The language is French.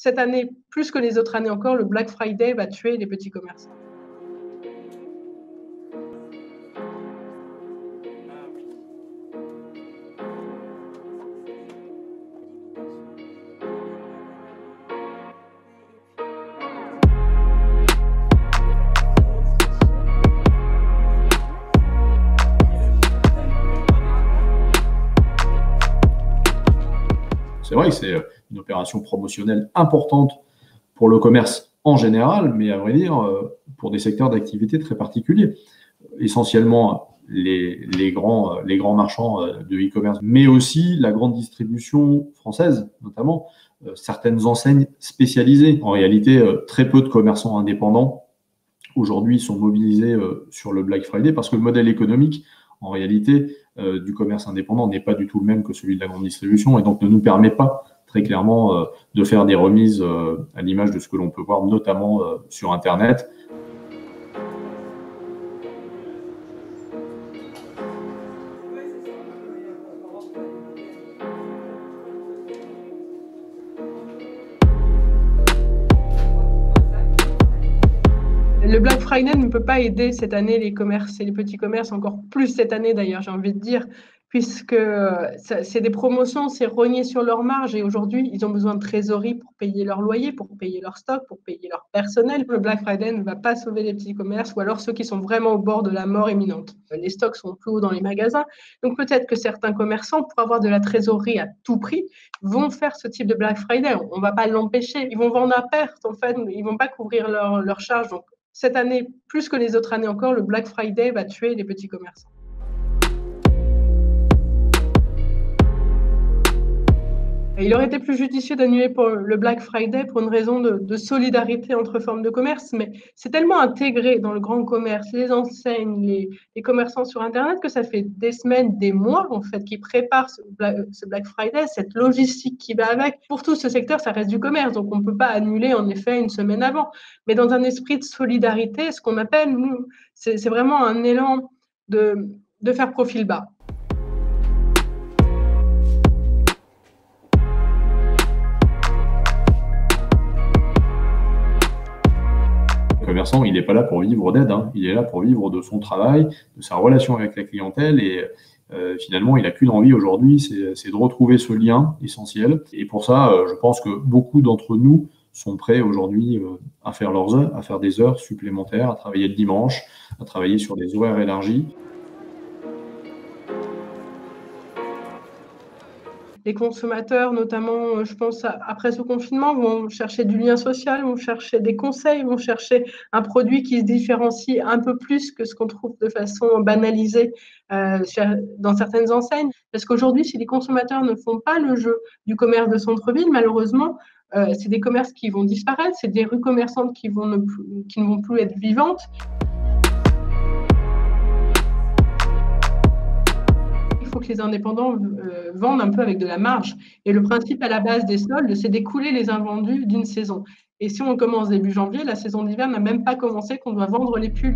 cette année, plus que les autres années encore, le Black Friday va tuer les petits commerçants. C'est vrai que c'est une opération promotionnelle importante pour le commerce en général, mais à vrai dire, pour des secteurs d'activité très particuliers. Essentiellement, les grands marchands de e-commerce, mais aussi la grande distribution française, notamment, certaines enseignes spécialisées. En réalité, très peu de commerçants indépendants aujourd'hui sont mobilisés sur le Black Friday parce que le modèle économique, en réalité, du commerce indépendant n'est pas du tout le même que celui de la grande distribution et donc ne nous permet pas très clairement de faire des remises à l'image de ce que l'on peut voir notamment sur Internet. Le Black Friday ne peut pas aider cette année les commerces et les petits commerces, encore plus cette année d'ailleurs, j'ai envie de dire, puisque c'est des promotions, c'est rogner sur leur marge et aujourd'hui, ils ont besoin de trésorerie pour payer leur loyer, pour payer leur stock, pour payer leur personnel. Le Black Friday ne va pas sauver les petits commerces ou alors ceux qui sont vraiment au bord de la mort imminente. Les stocks sont plus hauts dans les magasins, donc peut-être que certains commerçants, pour avoir de la trésorerie à tout prix, vont faire ce type de Black Friday. On ne va pas l'empêcher, ils vont vendre à perte en fait, ils ne vont pas couvrir leurs charges. Donc, cette année, plus que les autres années encore, le Black Friday va tuer les petits commerçants. Il aurait été plus judicieux d'annuler pour le Black Friday pour une raison de solidarité entre formes de commerce, mais c'est tellement intégré dans le grand commerce, les enseignes, les commerçants sur Internet, que ça fait des semaines, des mois en fait, qui préparent ce Black Friday, cette logistique qui va avec. Pour tout ce secteur, ça reste du commerce, donc on ne peut pas annuler en effet une semaine avant. Mais dans un esprit de solidarité, ce qu'on appelle, nous, c'est vraiment un élan de faire profil bas. Le commerçant, il n'est pas là pour vivre d'aide, hein. Il est là pour vivre de son travail, de sa relation avec la clientèle et finalement, il n'a qu'une envie aujourd'hui, c'est de retrouver ce lien essentiel. Et pour ça, je pense que beaucoup d'entre nous sont prêts aujourd'hui à faire leurs heures, à faire des heures supplémentaires, à travailler le dimanche, à travailler sur des horaires élargis. Les consommateurs, notamment, je pense, après ce confinement, vont chercher du lien social, vont chercher des conseils, vont chercher un produit qui se différencie un peu plus que ce qu'on trouve de façon banalisée dans certaines enseignes. Parce qu'aujourd'hui, si les consommateurs ne font pas le jeu du commerce de centre-ville, malheureusement, c'est des commerces qui vont disparaître, c'est des rues commerçantes qui ne vont plus être vivantes. Il faut que les indépendants vendent un peu avec de la marge. Et le principe à la base des soldes, c'est d'écouler les invendus d'une saison. Et si on commence début janvier, la saison d'hiver n'a même pas commencé, qu'on doit vendre les pulls.